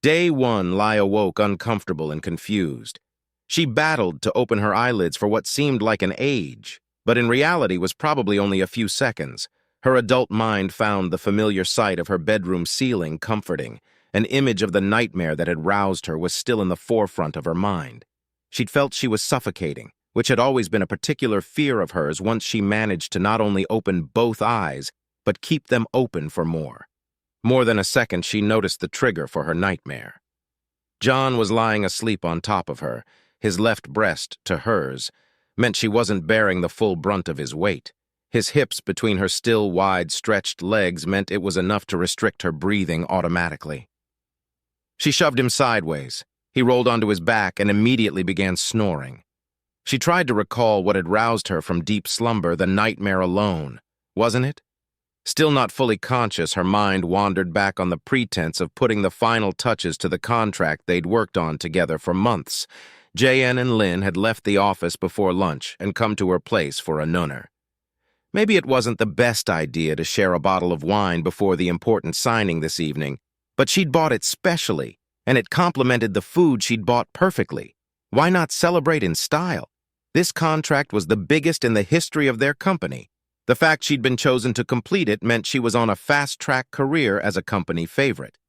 Day one, lie awoke uncomfortable and confused. She battled to open her eyelids for what seemed like an age, but in reality was probably only a few seconds. Her adult mind found the familiar sight of her bedroom ceiling comforting. An image of the nightmare that had roused her was still in the forefront of her mind. She'd felt she was suffocating, which had always been a particular fear of hers once she managed to not only open both eyes, but keep them open for more. More than a second, she noticed the trigger for her nightmare. John was lying asleep on top of her, his left breast to hers, meant she wasn't bearing the full brunt of his weight. His hips between her still wide-stretched legs meant it was enough to restrict her breathing automatically. She shoved him sideways. He rolled onto his back and immediately began snoring. She tried to recall what had roused her from deep slumber, the nightmare alone. Wasn't it? Still not fully conscious, her mind wandered back on the pretense of putting the final touches to the contract they'd worked on together for months. JN and Lynn had left the office before lunch and come to her place for a nunner. Maybe it wasn't the best idea to share a bottle of wine before the important signing this evening, but she'd bought it specially, and it complemented the food she'd bought perfectly. Why not celebrate in style? This contract was the biggest in the history of their company. The fact she'd been chosen to complete it meant she was on a fast-track career as a company favorite.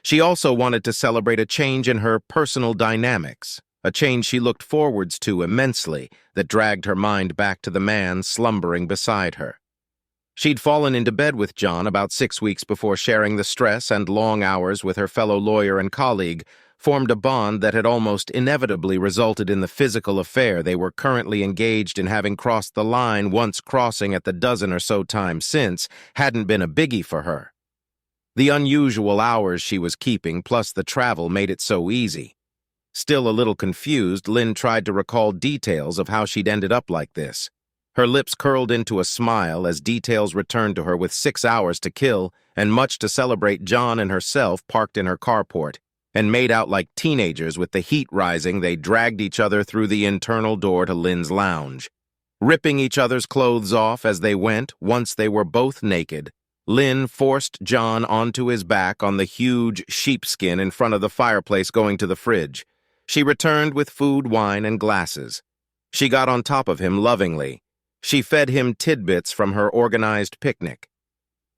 She also wanted to celebrate a change in her personal dynamics, a change she looked forwards to immensely that dragged her mind back to the man slumbering beside her. She'd fallen into bed with John about 6 weeks before sharing the stress and long hours with her fellow lawyer and colleague, formed a bond that had almost inevitably resulted in the physical affair they were currently engaged in, having crossed the line once crossing at the dozen or so times since hadn't been a biggie for her. The unusual hours she was keeping plus the travel made it so easy. Still a little confused, Lynn tried to recall details of how she'd ended up like this. Her lips curled into a smile as details returned to her with 6 hours to kill and much to celebrate. John and herself parked in her carport and made out like teenagers with the heat rising. They dragged each other through the internal door to Lynn's lounge, ripping each other's clothes off as they went. Once they were both naked, Lynn forced John onto his back on the huge sheepskin in front of the fireplace, going to the fridge. She returned with food, wine, and glasses. She got on top of him lovingly. She fed him tidbits from her organized picnic.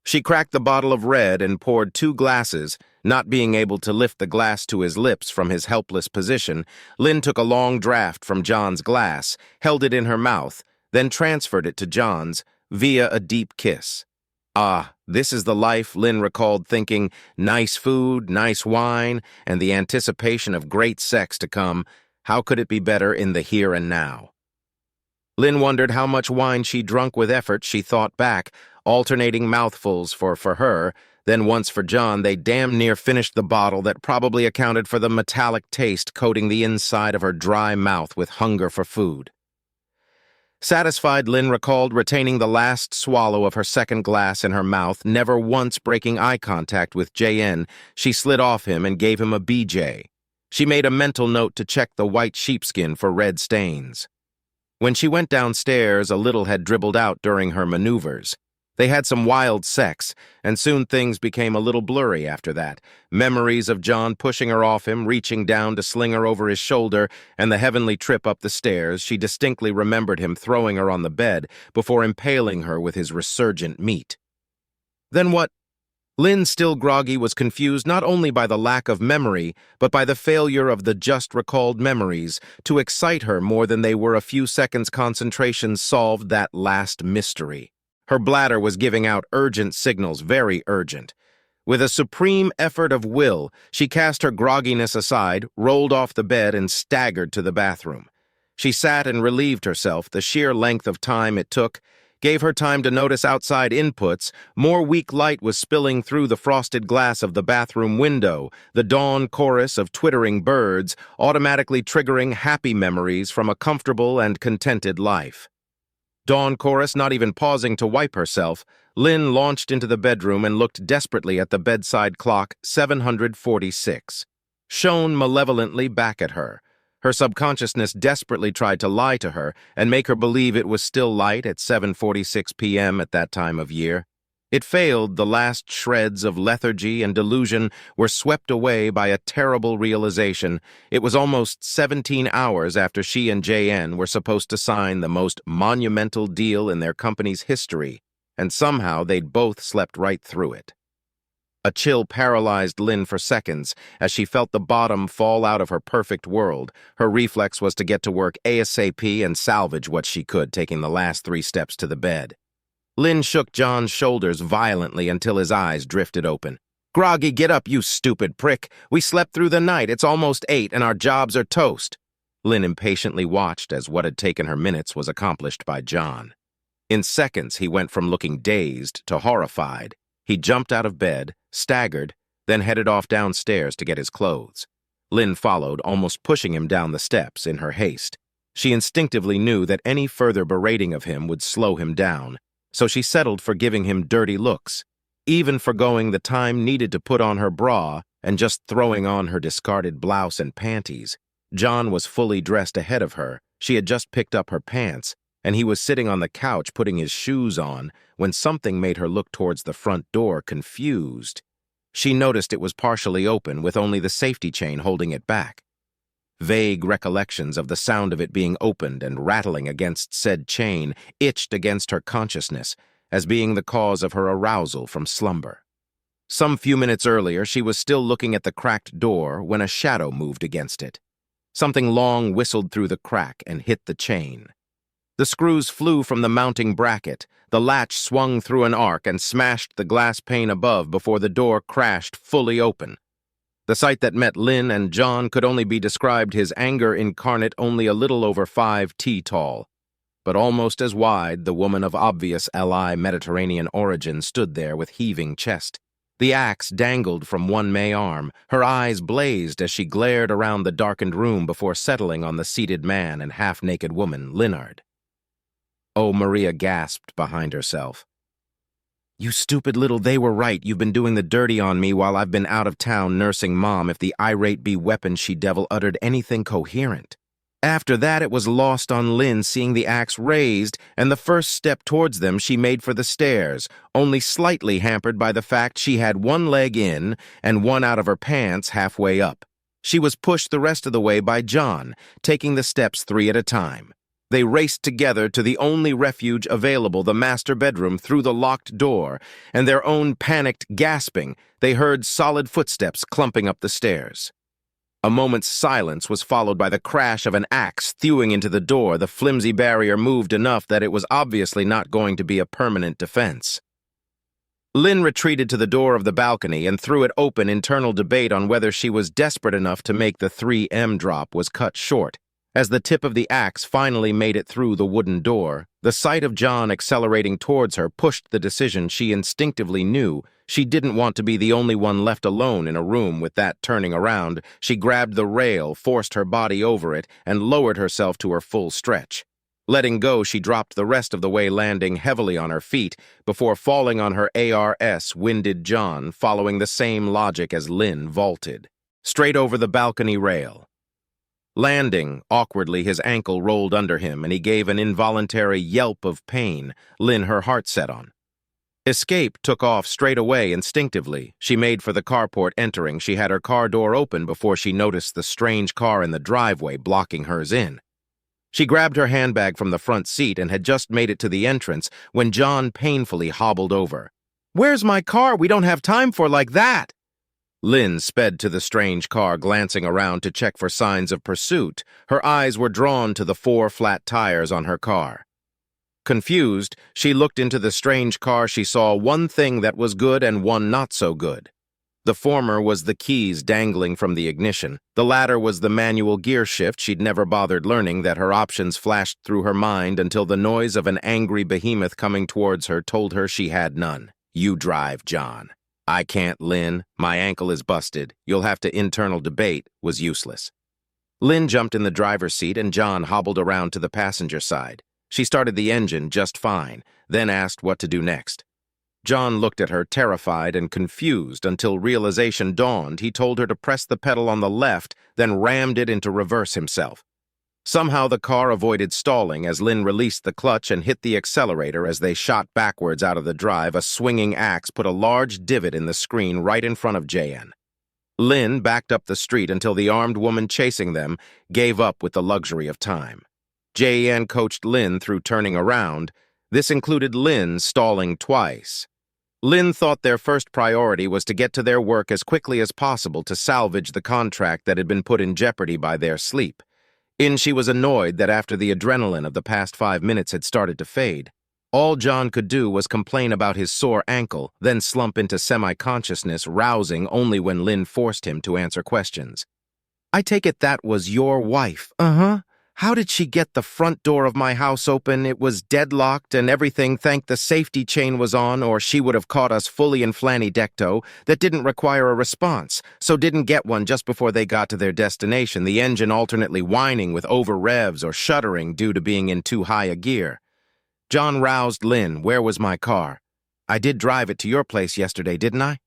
She cracked the bottle of red and poured 2 glasses. Not being able to lift the glass to his lips from his helpless position, Lynn took a long draught from John's glass, held it in her mouth, then transferred it to John's via a deep kiss. Ah, this is the life, Lynn recalled, thinking. Nice food, nice wine, and the anticipation of great sex to come. How could it be better in the here and now? Lynn wondered how much wine she drunk with effort. She thought back, alternating mouthfuls for her. Then once for John, they damn near finished the bottle that probably accounted for the metallic taste coating the inside of her dry mouth with hunger for food. Satisfied, Lynn recalled retaining the last swallow of her second glass in her mouth, never once breaking eye contact with JN. She slid off him and gave him a BJ. She made a mental note to check the white sheepskin for red stains. When she went downstairs, a little had dribbled out during her maneuvers. They had some wild sex, and soon things became a little blurry after that. Memories of John pushing her off him, reaching down to sling her over his shoulder, and the heavenly trip up the stairs. She distinctly remembered him throwing her on the bed before impaling her with his resurgent meat. Then what? Lynn, still groggy, was confused not only by the lack of memory, but by the failure of the just-recalled memories to excite her more than they were a few seconds' concentration solved that last mystery. Her bladder was giving out urgent signals, very urgent. With a supreme effort of will, she cast her grogginess aside, rolled off the bed, and staggered to the bathroom. She sat and relieved herself. The sheer length of time it took gave her time to notice outside inputs. More weak light was spilling through the frosted glass of the bathroom window, the dawn chorus of twittering birds, automatically triggering happy memories from a comfortable and contented life. Dawn chorus. Not even pausing to wipe herself, Lynn launched into the bedroom and looked desperately at the bedside clock. 7:46. Shone malevolently back at her. Her subconsciousness desperately tried to lie to her and make her believe it was still light at 7:46 p.m. at that time of year. It failed. The last shreds of lethargy and delusion were swept away by a terrible realization. It was almost 17 hours after she and JN were supposed to sign the most monumental deal in their company's history, and somehow they'd both slept right through it. A chill paralyzed Lynn for seconds as she felt the bottom fall out of her perfect world. Her reflex was to get to work ASAP and salvage what she could, taking the last 3 steps to the bed. Lynn shook John's shoulders violently until his eyes drifted open. "Groggy, get up, you stupid prick. We slept through the night. It's almost 8 and our jobs are toast." Lynn impatiently watched as what had taken her minutes was accomplished by John. In seconds, he went from looking dazed to horrified. He jumped out of bed, staggered, then headed off downstairs to get his clothes. Lynn followed, almost pushing him down the steps in her haste. She instinctively knew that any further berating of him would slow him down, so she settled for giving him dirty looks, even forgoing the time needed to put on her bra and just throwing on her discarded blouse and panties. John was fully dressed ahead of her. She had just picked up her pants, and he was sitting on the couch putting his shoes on when something made her look towards the front door, confused. She noticed it was partially open, with only the safety chain holding it back. Vague recollections of the sound of it being opened and rattling against said chain itched against her consciousness as being the cause of her arousal from slumber. Some few minutes earlier, she was still looking at the cracked door when a shadow moved against it. Something long whistled through the crack and hit the chain. The screws flew from the mounting bracket. The latch swung through an arc and smashed the glass pane above before the door crashed fully open. The sight that met Lynn and John could only be described his anger incarnate, only a little over 5 feet tall. But almost as wide, the woman of obvious Li Mediterranean origin stood there with heaving chest. The axe dangled from one May arm. Her eyes blazed as she glared around the darkened room before settling on the seated man and half-naked woman, Linnard. Oh, Maria gasped behind herself. "You stupid little, they were right. You've been doing the dirty on me while I've been out of town nursing Mom," if the irate be-weapon she-devil uttered anything coherent. After that, it was lost on Lynn seeing the axe raised, and the first step towards them she made for the stairs, only slightly hampered by the fact she had one leg in and one out of her pants halfway up. She was pushed the rest of the way by John, taking the steps 3 at a time. They raced together to the only refuge available, the master bedroom, through the locked door, and their own panicked gasping, they heard solid footsteps clumping up the stairs. A moment's silence was followed by the crash of an axe thewing into the door. The flimsy barrier moved enough that it was obviously not going to be a permanent defense. Lynn retreated to the door of the balcony and threw it open. Internal debate on whether she was desperate enough to make the 3M drop was cut short. As the tip of the axe finally made it through the wooden door, the sight of John accelerating towards her pushed the decision she instinctively knew. She didn't want to be the only one left alone in a room with that turning around. She grabbed the rail, forced her body over it, and lowered herself to her full stretch. Letting go, she dropped the rest of the way, landing heavily on her feet before falling on her ARS, winded John, following the same logic as Lynn vaulted, straight over the balcony rail. Landing, awkwardly, his ankle rolled under him, and he gave an involuntary yelp of pain, Lynn her heart set on. Escape took off straight away instinctively. She made for the carport. Entering, she had her car door open before she noticed the strange car in the driveway blocking hers in. She grabbed her handbag from the front seat and had just made it to the entrance when John painfully hobbled over. "Where's my car? We don't have time for like that!" Lynn sped to the strange car, glancing around to check for signs of pursuit. Her eyes were drawn to the 4 flat tires on her car. Confused, she looked into the strange car. She saw one thing that was good and one not so good. The former was the keys dangling from the ignition. The latter was the manual gear shift. She'd never bothered learning that her options flashed through her mind until the noise of an angry behemoth coming towards her told her she had none. "You drive, John." "I can't, Lynn. My ankle is busted. You'll have to." Internal debate was useless. Lynn jumped in the driver's seat and John hobbled around to the passenger side. She started the engine just fine, then asked what to do next. John looked at her, terrified and confused, until realization dawned. He told her to press the pedal on the left, then rammed it into reverse himself. Somehow the car avoided stalling as Lynn released the clutch and hit the accelerator as they shot backwards out of the drive. A swinging axe put a large divot in the screen right in front of Jan. Lynn backed up the street until the armed woman chasing them gave up with the luxury of time. Jan coached Lynn through turning around. This included Lynn stalling twice. Lynn thought their first priority was to get to their work as quickly as possible to salvage the contract that had been put in jeopardy by their sleep. She was annoyed that after the adrenaline of the past 5 minutes had started to fade, all John could do was complain about his sore ankle, then slump into semi-consciousness, rousing only when Lynn forced him to answer questions. "I take it that was your wife." "Uh-huh. How did she get the front door of my house open? It was deadlocked and everything, thank the safety chain was on, or she would have caught us fully in flanny-decto. That didn't require a response, so didn't get one just before they got to their destination, the engine alternately whining with over-revs or shuddering due to being in too high a gear." John roused Lynn. "Where was my car?" "I did drive it to your place yesterday, didn't I?"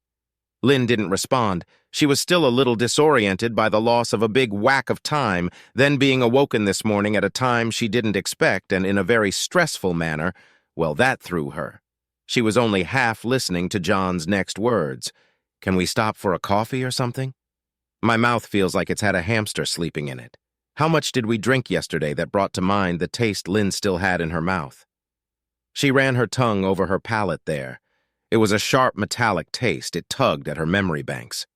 Lynn didn't respond. She was still a little disoriented by the loss of a big whack of time, then being awoken this morning at a time she didn't expect and in a very stressful manner. Well, that threw her. She was only half listening to John's next words. "Can we stop for a coffee or something? My mouth feels like it's had a hamster sleeping in it. How much did we drink yesterday that brought to mind the taste Lynn still had in her mouth?" She ran her tongue over her palate there. It was a sharp metallic taste. It tugged at her memory banks.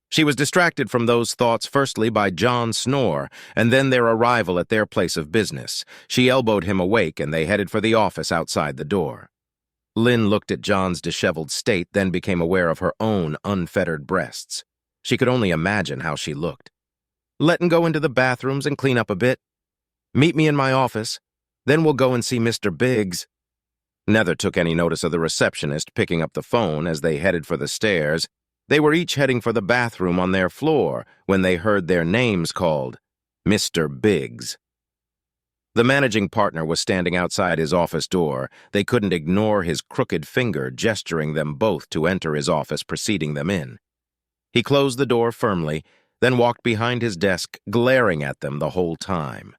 She was distracted from those thoughts firstly by John's snore, and then their arrival at their place of business. She elbowed him awake, and they headed for the office outside the door. Lynn looked at John's disheveled state, then became aware of her own unfettered breasts. She could only imagine how she looked. "Let'n go into the bathrooms and clean up a bit. Meet me in my office. Then we'll go and see Mr. Biggs." Neither took any notice of the receptionist picking up the phone as they headed for the stairs. They were each heading for the bathroom on their floor when they heard their names called. Mr. Biggs. The managing partner was standing outside his office door. They couldn't ignore his crooked finger gesturing them both to enter his office, preceding them in. He closed the door firmly, then walked behind his desk, glaring at them the whole time.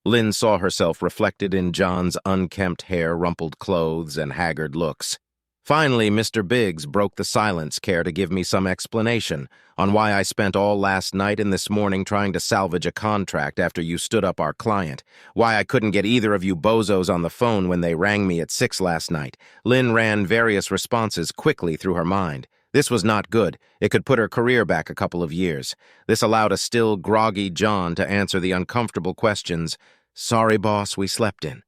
Lynn saw herself reflected in John's unkempt hair, rumpled clothes, and haggard looks. Finally, Mr. Biggs broke the silence. "Care to give me some explanation on why I spent all last night and this morning trying to salvage a contract after you stood up our client? Why I couldn't get either of you bozos on the phone when they rang me at 6 last night?" Lynn ran various responses quickly through her mind. This was not good. It could put her career back a couple of years. This allowed a still groggy John to answer the uncomfortable questions. "Sorry, boss, we slept in."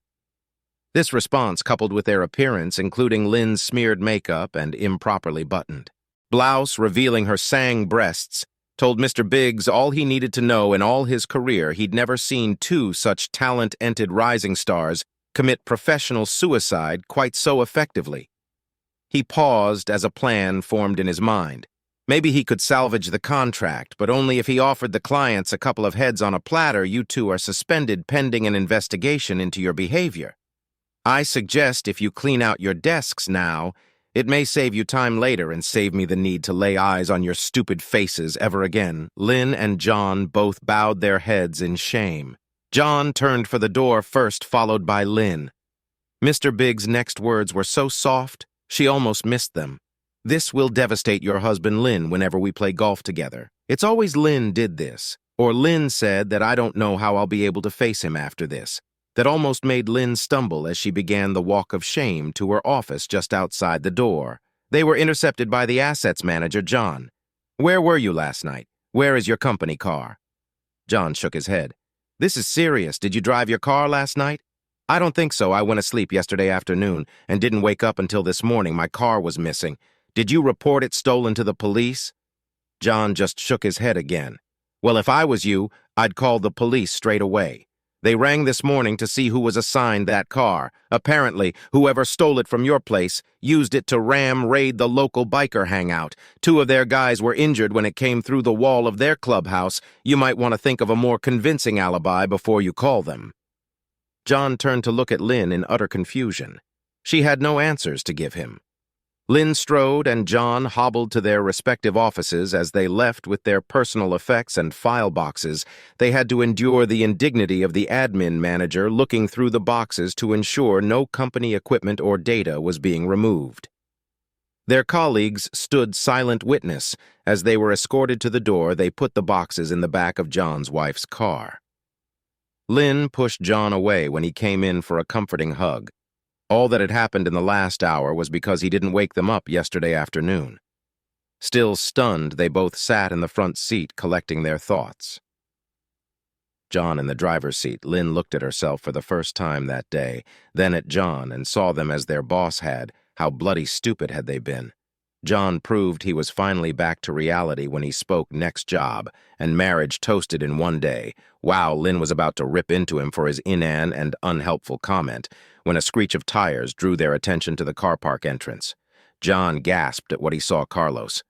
This response, coupled with their appearance, including Lynn's smeared makeup and improperly buttoned blouse revealing her sang breasts, told Mr. Biggs all he needed to know in all his career. He'd never seen two such talent-ented rising stars commit professional suicide quite so effectively. He paused as a plan formed in his mind. Maybe he could salvage the contract, but only if he offered the clients a couple of heads on a platter. "You two are suspended pending an investigation into your behavior. I suggest if you clean out your desks now, it may save you time later and save me the need to lay eyes on your stupid faces ever again." Lynn and John both bowed their heads in shame. John turned for the door first, followed by Lynn. Mr. Biggs' next words were so soft, she almost missed them. "This will devastate your husband Lynn whenever we play golf together. It's always Lynn did this, or Lynn said that I don't know how I'll be able to face him after this." That almost made Lynn stumble as she began the walk of shame to her office just outside the door. They were intercepted by the assets manager, John. "Where were you last night? Where is your company car?" John shook his head. "This is serious. Did you drive your car last night?" "I don't think so. I went asleep yesterday afternoon and didn't wake up until this morning. My car was missing. Did you report it stolen to the police?" John just shook his head again. "Well, if I was you, I'd call the police straight away. They rang this morning to see who was assigned that car. Apparently, whoever stole it from your place used it to raid the local biker hangout. 2 of their guys were injured when it came through the wall of their clubhouse. You might want to think of a more convincing alibi before you call them." John turned to look at Lynn in utter confusion. She had no answers to give him. Lynn Strode and John hobbled to their respective offices. As they left with their personal effects and file boxes, they had to endure the indignity of the admin manager looking through the boxes to ensure no company equipment or data was being removed. Their colleagues stood silent witness. As they were escorted to the door, they put the boxes in the back of John's wife's car. Lynn pushed John away when he came in for a comforting hug. All that had happened in the last hour was because he didn't wake them up yesterday afternoon. Still stunned, they both sat in the front seat collecting their thoughts. John in the driver's seat, Lynn looked at herself for the first time that day, then at John, and saw them as their boss had. How bloody stupid had they been. John proved he was finally back to reality when he spoke next job, and marriage toasted in one day. Wow, Lynn was about to rip into him for his inane and unhelpful comment, when a screech of tires drew their attention to the car park entrance. John gasped at what he saw Carlos.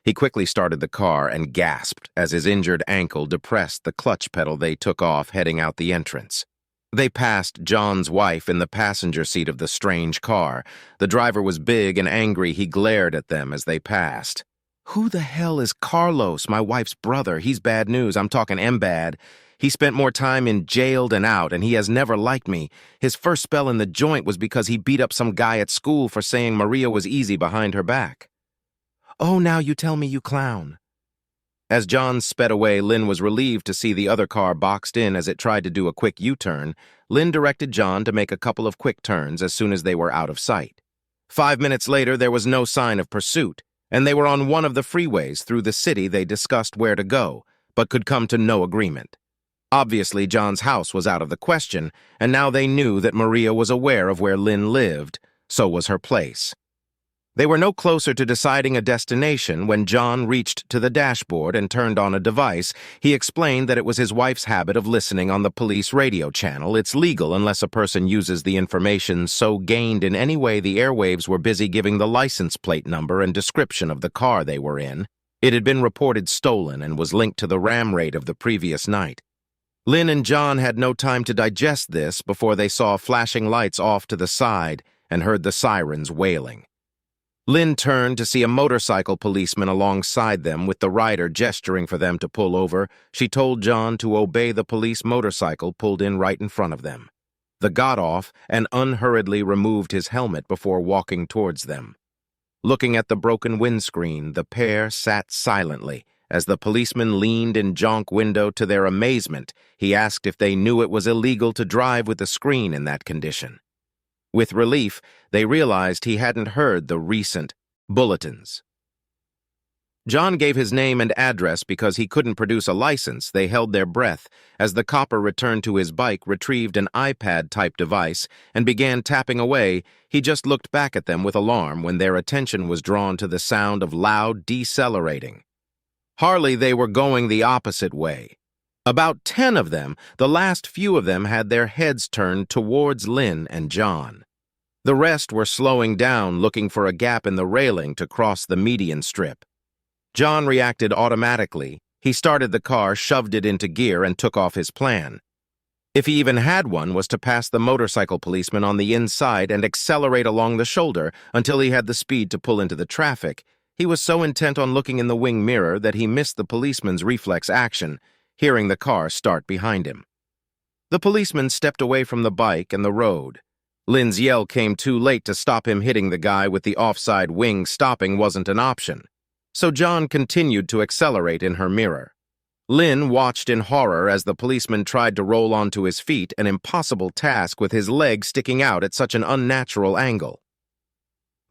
He quickly started the car and gasped as his injured ankle depressed the clutch pedal. They took off, heading out the entrance. They passed John's wife in the passenger seat of the strange car. The driver was big and angry. He glared at them as they passed. "Who the hell is Carlos, my wife's brother? He's bad news. I'm talking M-bad. He spent more time in jail than out, and he has never liked me. His first spell in the joint was because he beat up some guy at school for saying Maria was easy behind her back." "Oh, now you tell me, you clown." As John sped away, Lynn was relieved to see the other car boxed in as it tried to do a quick U-turn. Lynn directed John to make a couple of quick turns as soon as they were out of sight. 5 minutes later, there was no sign of pursuit, and they were on one of the freeways through the city. They discussed where to go, but could come to no agreement. Obviously, John's house was out of the question, and now they knew that Maria was aware of where Lynn lived. So was her place. They were no closer to deciding a destination when John reached to the dashboard and turned on a device. He explained that it was his wife's habit of listening on the police radio channel. It's legal unless a person uses the information so gained in any way. The airwaves were busy giving the license plate number and description of the car they were in. It had been reported stolen and was linked to the ram raid of the previous night. Lynn and John had no time to digest this before they saw flashing lights off to the side and heard the sirens wailing. Lynn turned to see a motorcycle policeman alongside them, with the rider gesturing for them to pull over. She told John to obey. The police motorcycle pulled in right in front of them. The got off and unhurriedly removed his helmet before walking towards them. Looking at the broken windscreen, the pair sat silently as the policeman leaned in jonk window. To their amazement, he asked if they knew it was illegal to drive with the screen in that condition. With relief, they realized he hadn't heard the recent bulletins. John gave his name and address because he couldn't produce a license. They held their breath as the copper returned to his bike, retrieved an iPad-type device, and began tapping away. He just looked back at them with alarm when their attention was drawn to the sound of loud decelerating. Hardly they were going the opposite way. About 10 of them, the last few of them, had their heads turned towards Lynn and John. The rest were slowing down, looking for a gap in the railing to cross the median strip. John reacted automatically. He started the car, shoved it into gear, and took off his plan. If he even had one, was to pass the motorcycle policeman on the inside and accelerate along the shoulder until he had the speed to pull into the traffic. He was so intent on looking in the wing mirror that he missed the policeman's reflex action, hearing the car start behind him. The policeman stepped away from the bike and the road. Lynn's yell came too late to stop him hitting the guy with the offside wing. Stopping wasn't an option. So John continued to accelerate in her mirror. Lynn watched in horror as the policeman tried to roll onto his feet, an impossible task with his leg sticking out at such an unnatural angle.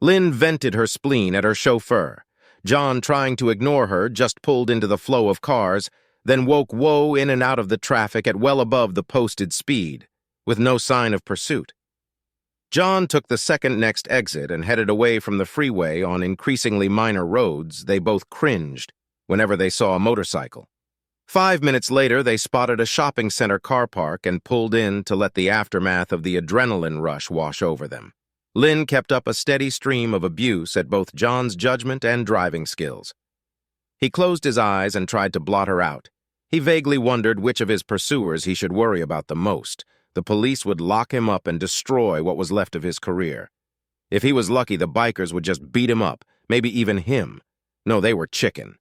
Lynn vented her spleen at her chauffeur. John, trying to ignore her, just pulled into the flow of cars, then woke woe in and out of the traffic at well above the posted speed, with no sign of pursuit. John took the second next exit and headed away from the freeway on increasingly minor roads. They both cringed whenever they saw a motorcycle. 5 minutes later, they spotted a shopping center car park and pulled in to let the aftermath of the adrenaline rush wash over them. Lynn kept up a steady stream of abuse at both John's judgment and driving skills. He closed his eyes and tried to blot her out. He vaguely wondered which of his pursuers he should worry about the most. The police would lock him up and destroy what was left of his career. If he was lucky, the bikers would just beat him up, maybe even him. No, they were chicken.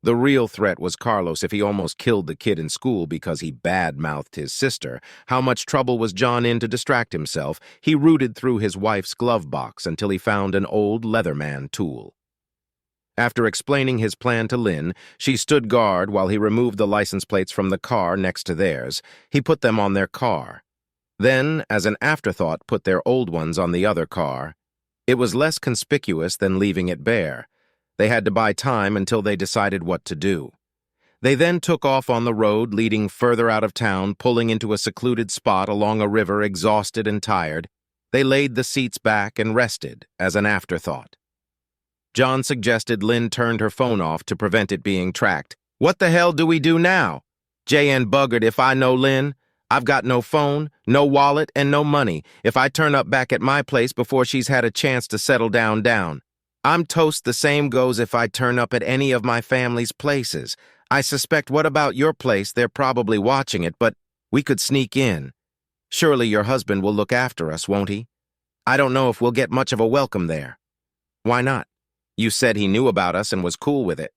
The real threat was Carlos if he almost killed the kid in school because he bad-mouthed his sister. How much trouble was John in to distract himself? He rooted through his wife's glove box until he found an old Leatherman tool. After explaining his plan to Lynn, she stood guard while he removed the license plates from the car next to theirs. He put them on their car. Then, as an afterthought, put their old ones on the other car. It was less conspicuous than leaving it bare. They had to buy time until they decided what to do. They then took off on the road leading further out of town, pulling into a secluded spot along a river, exhausted and tired. They laid the seats back and rested as an afterthought. John suggested Lynn turned her phone off to prevent it being tracked. "What the hell do we do now?" J.N. buggered. "If I know Lynn, I've got no phone, no wallet, and no money. If I turn up back at my place before she's had a chance to settle down, I'm toast. The same goes if I turn up at any of my family's places. I suspect what about your place? They're probably watching it, but we could sneak in. Surely your husband will look after us, won't he? I don't know if we'll get much of a welcome there." "Why not? You said he knew about us and was cool with it."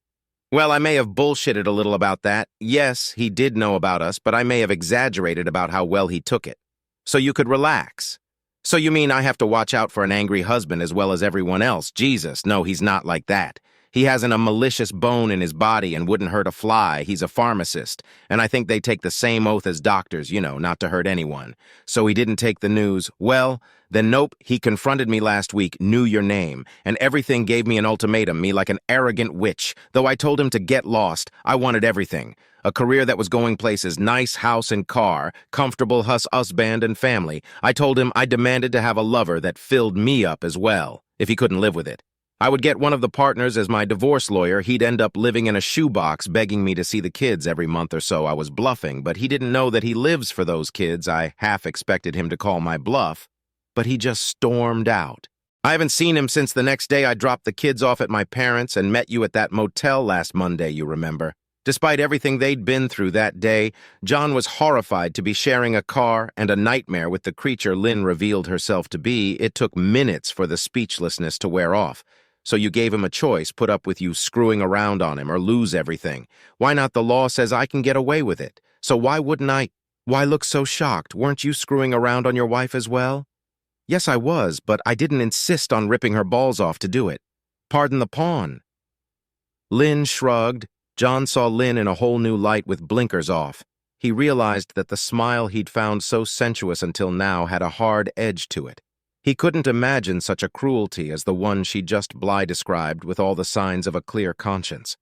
"Well, I may have bullshitted a little about that. Yes, he did know about us, but I may have exaggerated about how well he took it. So you could relax. So you mean I have to watch out for an angry husband as well as everyone else? Jesus, no, he's not like that. He hasn't a malicious bone in his body and wouldn't hurt a fly. He's a pharmacist, and I think they take the same oath as doctors, not to hurt anyone. So he didn't take the news. Well, then nope, he confronted me last week, knew your name, and everything gave me an ultimatum, me like an arrogant witch. Though I told him to get lost, I wanted everything. A career that was going places, nice house and car, comfortable husband and family. I told him I demanded to have a lover that filled me up as well, if he couldn't live with it. I would get one of the partners as my divorce lawyer. He'd end up living in a shoebox begging me to see the kids every month or so. I was bluffing, but he didn't know that he lives for those kids. I half expected him to call my bluff, but he just stormed out. I haven't seen him since the next day I dropped the kids off at my parents' and met you at that motel last Monday, you remember. Despite everything they'd been through that day, John was horrified to be sharing a car and a nightmare with the creature Lynn revealed herself to be. It took minutes for the speechlessness to wear off. So you gave him a choice, put up with you screwing around on him or lose everything. Why not? The law says I can get away with it. So why wouldn't I? Why look so shocked? Weren't you screwing around on your wife as well? Yes, I was, but I didn't insist on ripping her balls off to do it. Pardon the pawn. Lynn shrugged. John saw Lynn in a whole new light with blinkers off. He realized that the smile he'd found so sensuous until now had a hard edge to it. He couldn't imagine such a cruelty as the one she just described with all the signs of a clear conscience.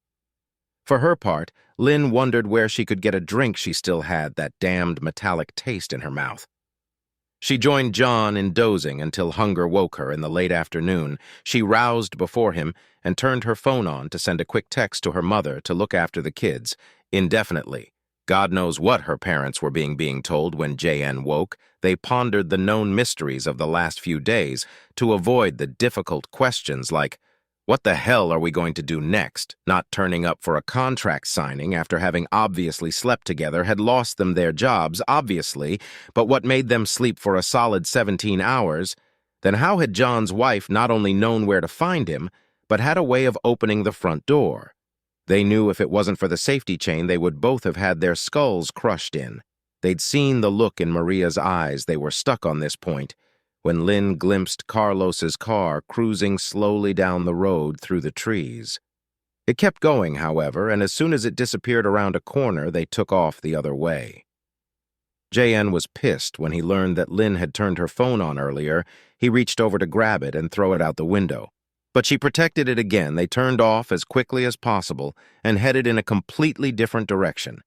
For her part, Lynn wondered where she could get a drink she still had that damned metallic taste in her mouth. She joined John in dozing until hunger woke her in the late afternoon. She roused before him and turned her phone on to send a quick text to her mother to look after the kids, indefinitely. God knows what her parents were being told when J.N. woke. They pondered the known mysteries of the last few days to avoid the difficult questions like, what the hell are we going to do next? Not turning up for a contract signing after having obviously slept together had lost them their jobs, obviously, but what made them sleep for a solid 17 hours? Then how had John's wife not only known where to find him, but had a way of opening the front door? They knew if it wasn't for the safety chain, they would both have had their skulls crushed in. They'd seen the look in Maria's eyes. They were stuck on this point when Lynn glimpsed Carlos's car cruising slowly down the road through the trees. It kept going, however, and as soon as it disappeared around a corner, they took off the other way. J.N. was pissed when he learned that Lynn had turned her phone on earlier. He reached over to grab it and throw it out the window. But she protected it again. They turned off as quickly as possible and headed in a completely different direction.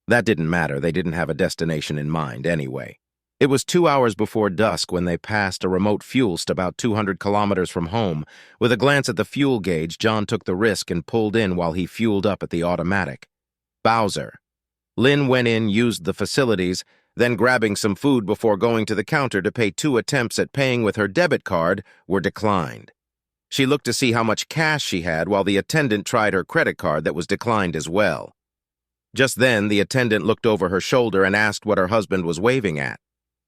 That didn't matter. They didn't have a destination in mind anyway. It was 2 hours before dusk when they passed a remote fuel stop about 200 kilometers from home. With a glance at the fuel gauge, John took the risk and pulled in while he fueled up at the automatic. Bowser. Lynn went in, used the facilities, then grabbing some food before going to the counter to pay 2 attempts at paying with her debit card were declined. She looked to see how much cash she had while the attendant tried her credit card that was declined as well. Just then, the attendant looked over her shoulder and asked what her husband was waving at.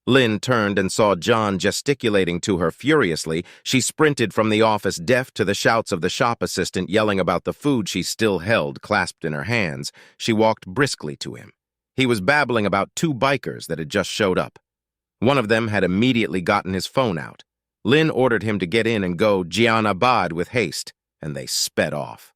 Lynn turned and saw John gesticulating to her furiously. She sprinted from the office, deaf to the shouts of the shop assistant yelling about the food she still held clasped in her hands. She walked briskly to him. He was babbling about two bikers that had just showed up. One of them had immediately gotten his phone out. Lynn ordered him to get in and go Jianabad with haste, and they sped off.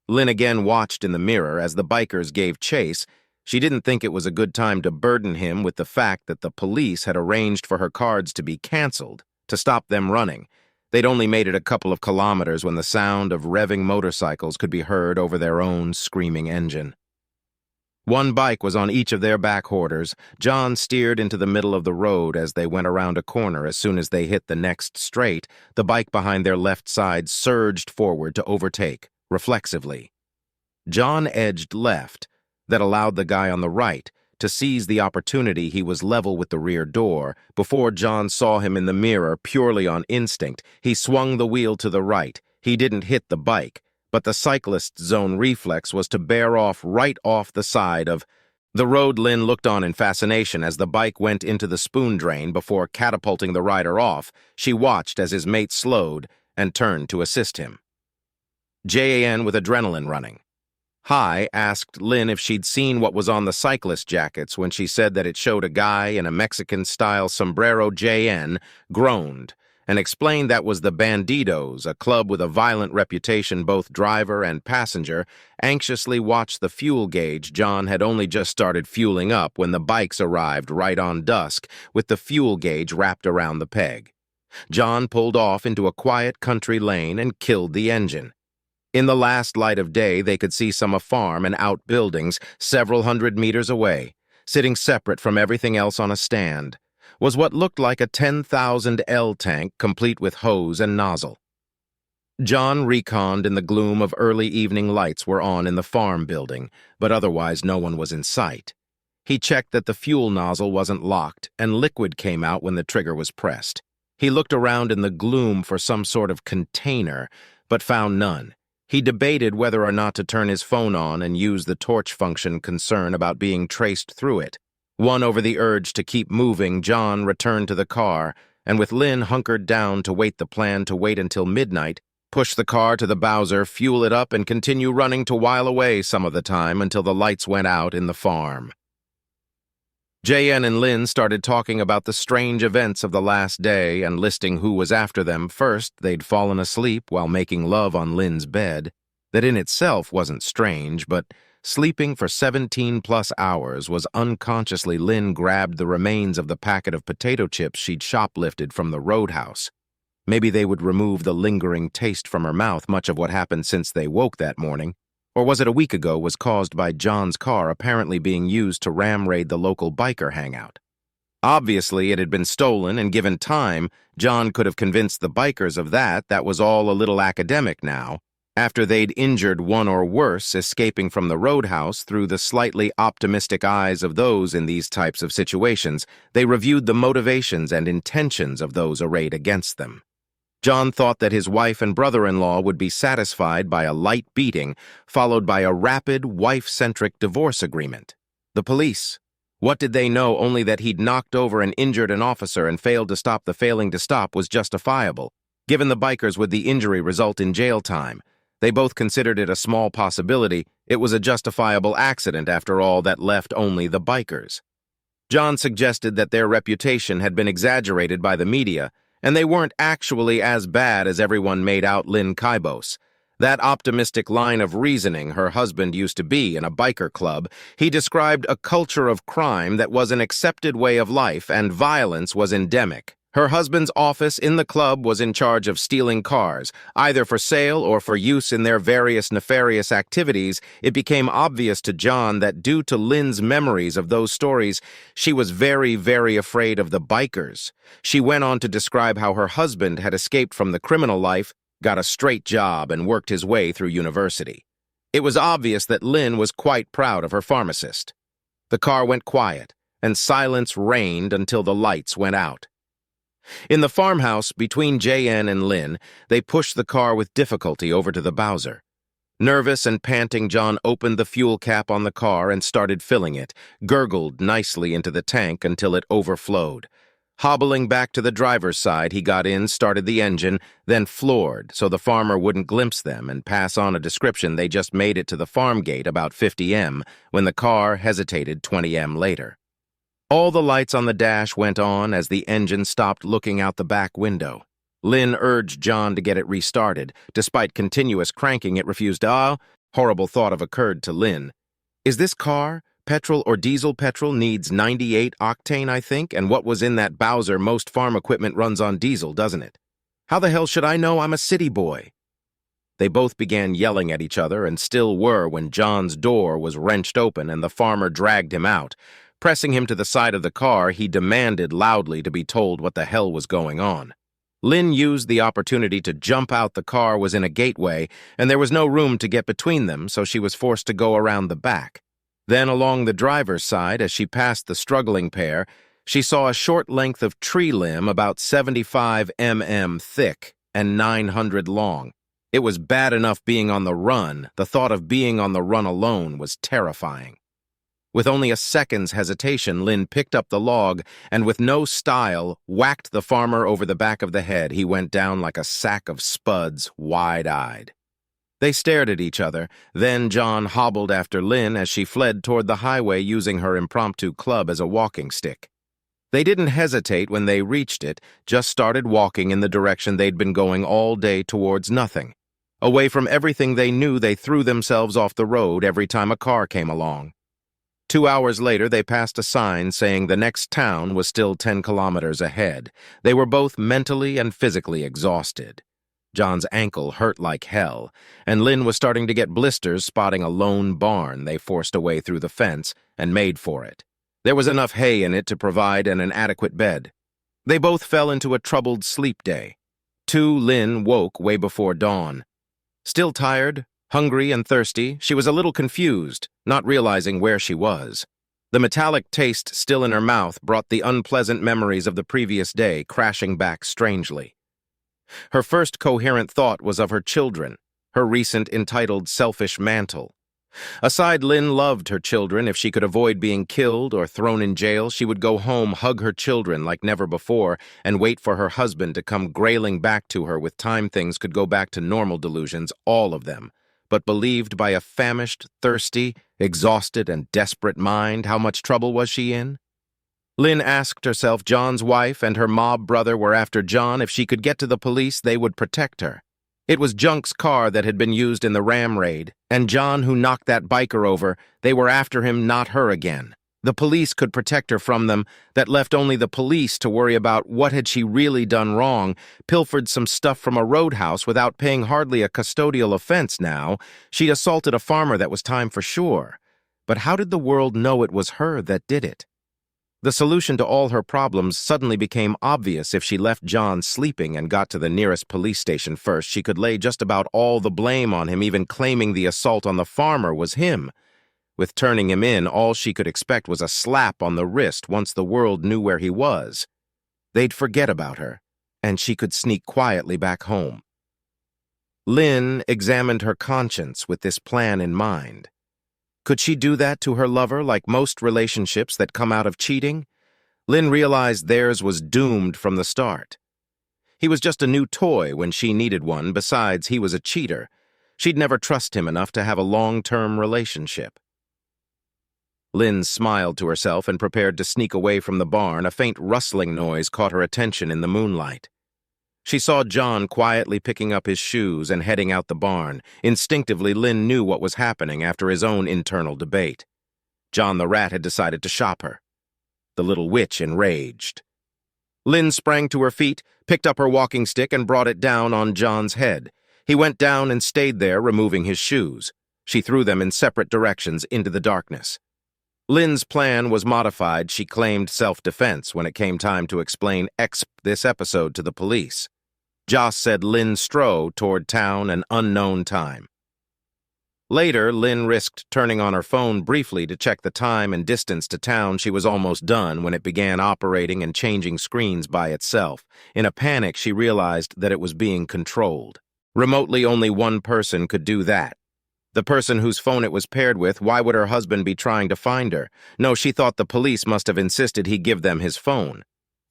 Lynn again watched in the mirror as the bikers gave chase. She didn't think it was a good time to burden him with the fact that the police had arranged for her cards to be canceled, to stop them running. They'd only made it a couple of kilometers when the sound of revving motorcycles could be heard over their own screaming engine. One bike was on each of their back quarters. John steered into the middle of the road as they went around a corner. As soon as they hit the next straight, the bike behind their left side surged forward to overtake, reflexively. John edged left. That allowed the guy on the right to seize the opportunity. He was level with the rear door. Before John saw him in the mirror, purely on instinct, he swung the wheel to the right. He didn't hit the bike, but the cyclist's zone reflex was to bear off right off the side of the road. Lynn looked on in fascination as the bike went into the spoon drain before catapulting the rider off. She watched as his mate slowed and turned to assist him. Jan, with adrenaline running, Hi asked Lynn if she'd seen what was on the cyclist jackets. When she said that it showed a guy in a Mexican-style sombrero, Jan groaned and explained that was the Bandidos, a club with a violent reputation. Both driver and passenger anxiously watched the fuel gauge. John had only just started fueling up when the bikes arrived right on dusk, with the fuel gauge wrapped around the peg. John pulled off into a quiet country lane and killed the engine. In the last light of day, they could see some farm and outbuildings several hundred meters away. Sitting separate from everything else on a stand was what looked like a 10,000 L tank, complete with hose and nozzle. John reconned in the gloom of early evening. Lights were on in the farm building, but otherwise no one was in sight. He checked that the fuel nozzle wasn't locked, and liquid came out when the trigger was pressed. He looked around in the gloom for some sort of container, but found none. He debated whether or not to turn his phone on and use the torch function, concern about being traced through it. Won over the urge to keep moving, John returned to the car, and with Lynn hunkered down to wait, the plan to wait until midnight, push the car to the Bowser, fuel it up, and continue running to while away some of the time until the lights went out in the farm. Jan and Lynn started talking about the strange events of the last day and listing who was after them. First, they'd fallen asleep while making love on Lynn's bed. That in itself wasn't strange, but sleeping for 17+ hours was unconsciously. Lynn grabbed the remains of the packet of potato chips she'd shoplifted from the roadhouse. Maybe they would remove the lingering taste from her mouth. Much of what happened since they woke that morning, or was it a week ago, was caused by John's car apparently being used to ram raid the local biker hangout. Obviously, it had been stolen, and given time, John could have convinced the bikers of that. That was all a little academic now. After they'd injured one or worse, escaping from the roadhouse, through the slightly optimistic eyes of those in these types of situations, they reviewed the motivations and intentions of those arrayed against them. John thought that his wife and brother-in-law would be satisfied by a light beating, followed by a rapid, wife-centric divorce agreement. The police. What did they know? Only that he'd knocked over and injured an officer and failed to stop. The failing to stop was justifiable. Given the bikers, would the injury result in jail time? They both considered it a small possibility. It was a justifiable accident, after all, that left only the bikers. John suggested that their reputation had been exaggerated by the media, and they weren't actually as bad as everyone made out. Lynn Kybos. That optimistic line of reasoning. Her husband used to be in a biker club. He described a culture of crime that was an accepted way of life, and violence was endemic. Her husband's office in the club was in charge of stealing cars, either for sale or for use in their various nefarious activities. It became obvious to John that due to Lynn's memories of those stories, she was very, very afraid of the bikers. She went on to describe how her husband had escaped from the criminal life, got a straight job, and worked his way through university. It was obvious that Lynn was quite proud of her pharmacist. The car went quiet, and silence reigned until the lights went out. In the farmhouse, between Jan and Lynn, they pushed the car with difficulty over to the Bowser. Nervous and panting, John opened the fuel cap on the car and started filling it, gurgled nicely into the tank until it overflowed. Hobbling back to the driver's side, he got in, started the engine, then floored so the farmer wouldn't glimpse them and pass on a description they just made it to the farm gate about 50 m when the car hesitated 20 m later. All the lights on the dash went on as the engine stopped looking out the back window. Lynn urged John to get it restarted. Despite continuous cranking, it refused. Horrible thought occurred to Lynn. Is this car, petrol or diesel petrol, needs 98 octane, I think, and what was in that Bowser, most farm equipment runs on diesel, doesn't it? How the hell should I know? I'm a city boy. They both began yelling at each other and still were when John's door was wrenched open and the farmer dragged him out. Pressing him to the side of the car, he demanded loudly to be told what the hell was going on. Lynn used the opportunity to jump out. The car was in a gateway, and there was no room to get between them, so she was forced to go around the back. Then, along the driver's side, as she passed the struggling pair, she saw a short length of tree limb about 75 mm thick and 900 long. It was bad enough being on the run. The thought of being on the run alone was terrifying. With only a second's hesitation, Lynn picked up the log and, with no style, whacked the farmer over the back of the head. He went down like a sack of spuds, wide-eyed. They stared at each other. Then John hobbled after Lynn as she fled toward the highway using her impromptu club as a walking stick. They didn't hesitate when they reached it, just started walking in the direction they'd been going all day towards nothing. Away from everything they knew, they threw themselves off the road every time a car came along. 2 hours later, they passed a sign saying the next town was still 10 kilometers ahead. They were both mentally and physically exhausted. John's ankle hurt like hell, and Lynn was starting to get blisters spotting a lone barn they forced a way through the fence and made for it. There was enough hay in it to provide an adequate bed. They both fell into a troubled sleep day. Lynn woke way before dawn. Still tired, hungry and thirsty, she was a little confused, not realizing where she was. The metallic taste still in her mouth brought the unpleasant memories of the previous day crashing back strangely. Her first coherent thought was of her children, her recent entitled selfish mantle. Aside, Lynn loved her children. If she could avoid being killed or thrown in jail, she would go home, hug her children like never before, and wait for her husband to come grailing back to her with time things could go back to normal delusions, all of them. But believed by a famished, thirsty, exhausted, and desperate mind, how much trouble was she in? Lynn asked herself. John's wife and her mob brother were after John. If she could get to the police, they would protect her. It was Junk's car that had been used in the ram raid, and John who knocked that biker over. They were after him, not her again. The police could protect her from them. That left only the police to worry about what had she really done wrong. Pilfered some stuff from a roadhouse without paying hardly a custodial offense now. She'd assaulted a farmer, that was time for sure. But how did the world know it was her that did it? The solution to all her problems suddenly became obvious. If she left John sleeping and got to the nearest police station first, she could lay just about all the blame on him, even claiming the assault on the farmer was him. With turning him in, all she could expect was a slap on the wrist once the world knew where he was. They'd forget about her, and she could sneak quietly back home. Lynn examined her conscience with this plan in mind. Could she do that to her lover like most relationships that come out of cheating? Lynn realized theirs was doomed from the start. He was just a new toy when she needed one. Besides, he was a cheater. She'd never trust him enough to have a long-term relationship. Lynn smiled to herself and prepared to sneak away from the barn. A faint rustling noise caught her attention in the moonlight. She saw John quietly picking up his shoes and heading out the barn. Instinctively, Lynn knew what was happening after his own internal debate. John the Rat had decided to shop her. The little witch enraged. Lynn sprang to her feet, picked up her walking stick, and brought it down on John's head. He went down and stayed there, removing his shoes. She threw them in separate directions into the darkness. Lynn's plan was modified. She claimed self-defense when it came time to explain this episode to the police. Joss said Lynn strode toward town an unknown time. Later, Lynn risked turning on her phone briefly to check the time and distance to town. She was almost done when it began operating and changing screens by itself. In a panic, she realized that it was being controlled. Remotely, only one person could do that. The person whose phone it was paired with, why would her husband be trying to find her? No, she thought the police must have insisted he give them his phone.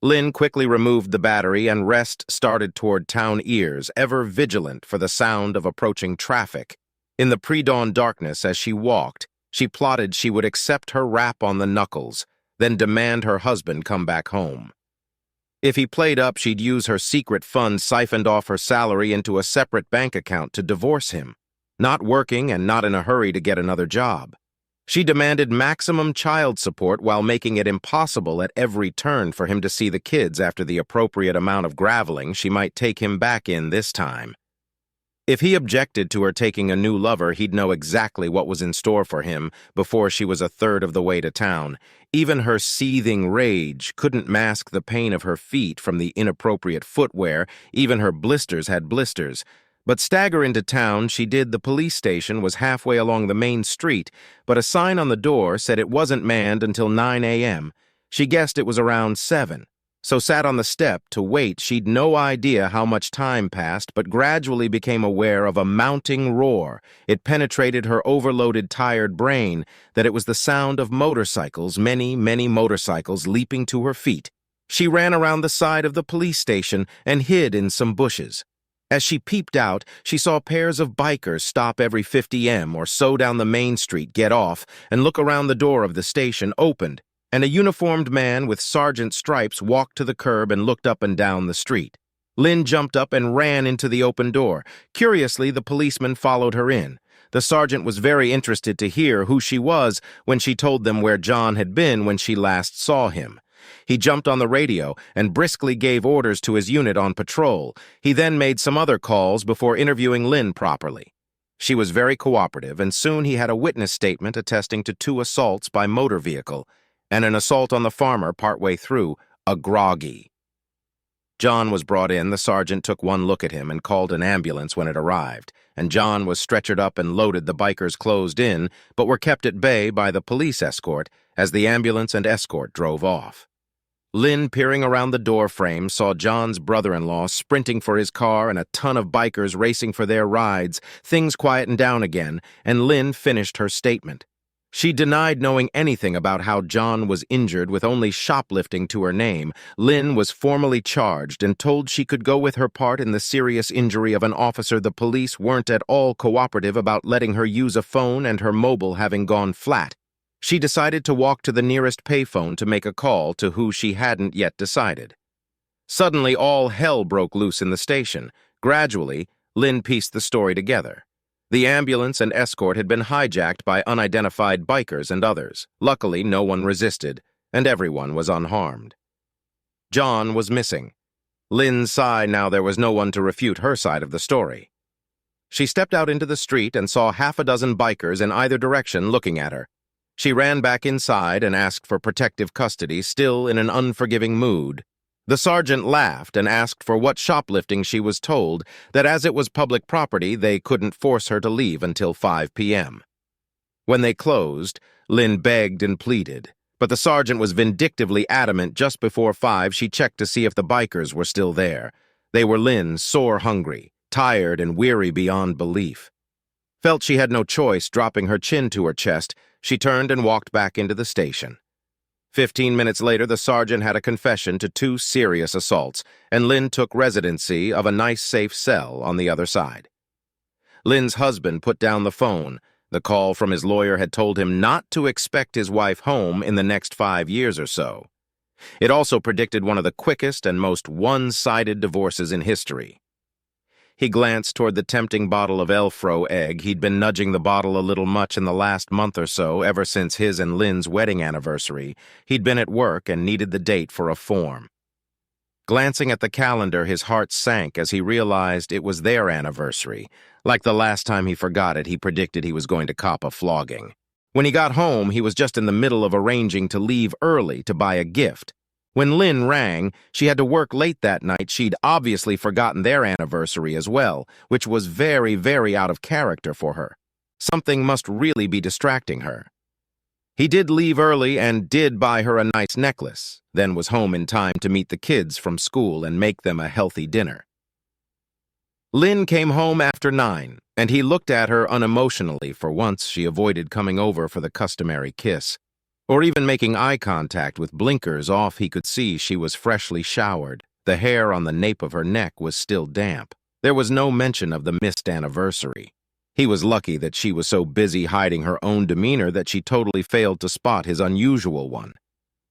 Lynn quickly removed the battery and rest started toward town ears, ever vigilant for the sound of approaching traffic. In the pre-dawn darkness, as she walked, she plotted she would accept her rap on the knuckles, then demand her husband come back home. If he played up, she'd use her secret fund siphoned off her salary into a separate bank account to divorce him, not working and not in a hurry to get another job. She demanded maximum child support while making it impossible at every turn for him to see the kids after the appropriate amount of graveling she might take him back in this time. If he objected to her taking a new lover, he'd know exactly what was in store for him before she was a third of the way to town. Even her seething rage couldn't mask the pain of her feet from the inappropriate footwear. Even her blisters had blisters. But stagger into town she did. The police station was halfway along the main street, but a sign on the door said it wasn't manned until 9 a.m. She guessed it was around 7, so sat on the step to wait. She'd no idea how much time passed, but gradually became aware of a mounting roar. It penetrated her overloaded, tired brain that it was the sound of motorcycles, many, many motorcycles leaping to her feet. She ran around the side of the police station and hid in some bushes. As she peeped out, she saw pairs of bikers stop every 50 or so down the main street, get off, and look around. The door of the station opened, and a uniformed man with sergeant stripes walked to the curb and looked up and down the street. Lynn jumped up and ran into the open door. Curiously, the policeman followed her in. The sergeant was very interested to hear who she was when she told them where John had been when she last saw him. He jumped on the radio and briskly gave orders to his unit on patrol. He then made some other calls before interviewing Lynn properly. She was very cooperative, and soon he had a witness statement attesting to 2 assaults by motor vehicle and an assault on the farmer partway through, a groggy. John was brought in. The sergeant took one look at him and called an ambulance when it arrived, and John was stretchered up and loaded. The bikers closed in, but were kept at bay by the police escort as the ambulance and escort drove off. Lynn, peering around the door frame, saw John's brother-in-law sprinting for his car and a ton of bikers racing for their rides. Things quietened down again, and Lynn finished her statement. She denied knowing anything about how John was injured, with only shoplifting to her name. Lynn was formally charged and told she could go with her part in the serious injury of an officer. The police weren't at all cooperative about letting her use a phone, and her mobile having gone flat. She decided to walk to the nearest payphone to make a call to who she hadn't yet decided. Suddenly, all hell broke loose in the station. Gradually, Lynn pieced the story together. The ambulance and escort had been hijacked by unidentified bikers and others. Luckily, no one resisted, and everyone was unharmed. John was missing. Lynn sighed. Now there was no one to refute her side of the story. She stepped out into the street and saw half a dozen bikers in either direction looking at her. She ran back inside and asked for protective custody, still in an unforgiving mood. The sergeant laughed and asked for what shoplifting. She was told that as it was public property, they couldn't force her to leave until 5 p.m. When they closed, Lynn begged and pleaded, but the sergeant was vindictively adamant. Just before 5, she checked to see if the bikers were still there. They were. Lynn, sore hungry, tired and weary beyond belief, felt she had no choice. Dropping her chin to her chest, she turned and walked back into the station. 15 minutes later, the sergeant had a confession to 2 serious assaults, and Lynn took residency of a nice, safe cell on the other side. Lynn's husband put down the phone. The call from his lawyer had told him not to expect his wife home in the next 5 years or so. It also predicted one of the quickest and most one-sided divorces in history. He glanced toward the tempting bottle of Elfro egg. He'd been nudging the bottle a little much in the last month or so, ever since his and Lynn's wedding anniversary. He'd been at work and needed the date for a form. Glancing at the calendar, his heart sank as he realized it was their anniversary. Like the last time he forgot it, he predicted he was going to cop a flogging. When he got home, he was just in the middle of arranging to leave early to buy a gift. When Lynn rang, she had to work late that night. She'd obviously forgotten their anniversary as well, which was very, very out of character for her. Something must really be distracting her. He did leave early and did buy her a nice necklace, then was home in time to meet the kids from school and make them a healthy dinner. Lynn came home after 9. And he looked at her unemotionally. For once, she avoided coming over for the customary kiss. Or even making eye contact. With blinkers off, he could see she was freshly showered. The hair on the nape of her neck was still damp. There was no mention of the missed anniversary. He was lucky that she was so busy hiding her own demeanor that she totally failed to spot his unusual one.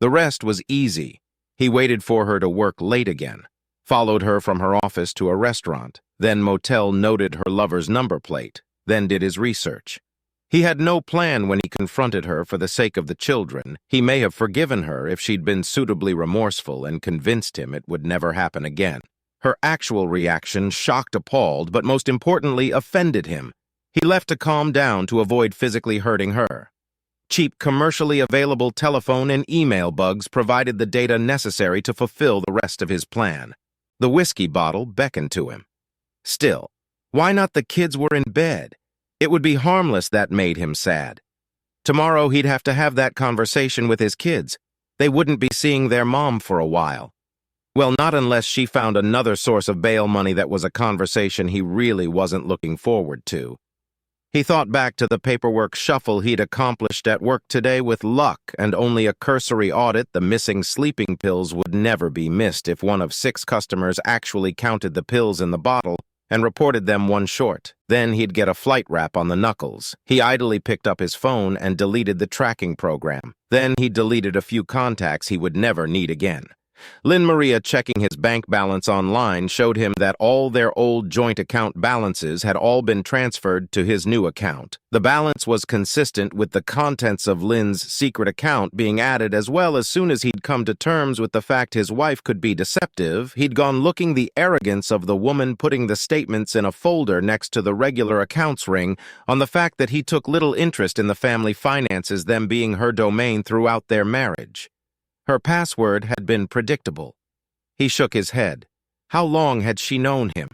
The rest was easy. He waited for her to work late again, followed her from her office to a restaurant, then motel, noted her lover's number plate, then did his research. He had no plan when he confronted her for the sake of the children. He may have forgiven her if she'd been suitably remorseful and convinced him it would never happen again. Her actual reaction shocked, appalled, but most importantly, offended him. He left to calm down to avoid physically hurting her. Cheap, commercially available telephone and email bugs provided the data necessary to fulfill the rest of his plan. The whiskey bottle beckoned to him. Still, why not? The kids were in bed. It would be harmless. That made him sad. Tomorrow he'd have to have that conversation with his kids. They wouldn't be seeing their mom for a while. Well, not unless she found another source of bail money. That was a conversation he really wasn't looking forward to. He thought back to the paperwork shuffle he'd accomplished at work today. With luck and only a cursory audit, the missing sleeping pills would never be missed if one of 6 customers actually counted the pills in the bottle and reported them one short. Then he'd get a flight wrap on the knuckles. He idly picked up his phone and deleted the tracking program. Then he deleted a few contacts he would never need again. Lynn Maria, checking his bank balance online, showed him that all their old joint account balances had all been transferred to his new account. The balance was consistent with the contents of Lynn's secret account being added as well. As soon as he'd come to terms with the fact his wife could be deceptive, he'd gone looking. The arrogance of the woman putting the statements in a folder next to the regular accounts ring on the fact that he took little interest in the family finances, them being her domain throughout their marriage. Her password had been predictable. He shook his head. How long had she known him?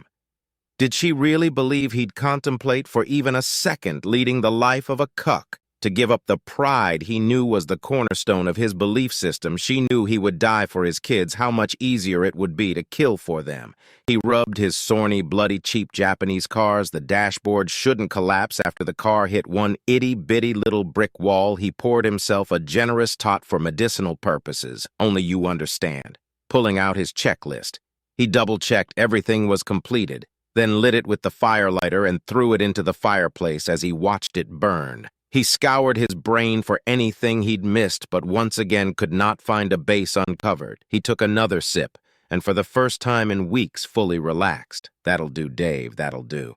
Did she really believe he'd contemplate for even a second leading the life of a cuck to give up the pride he knew was the cornerstone of his belief system? She knew he would die for his kids. How much easier it would be to kill for them. He rubbed his sorny, bloody, cheap Japanese cars. The dashboard shouldn't collapse after the car hit one itty-bitty little brick wall. He poured himself a generous tot for medicinal purposes. Only you understand. Pulling out his checklist, he double-checked everything was completed, then lit it with the firelighter and threw it into the fireplace as he watched it burn. He scoured his brain for anything he'd missed, but once again could not find a base uncovered. He took another sip, and for the first time in weeks fully relaxed. That'll do, Dave, that'll do.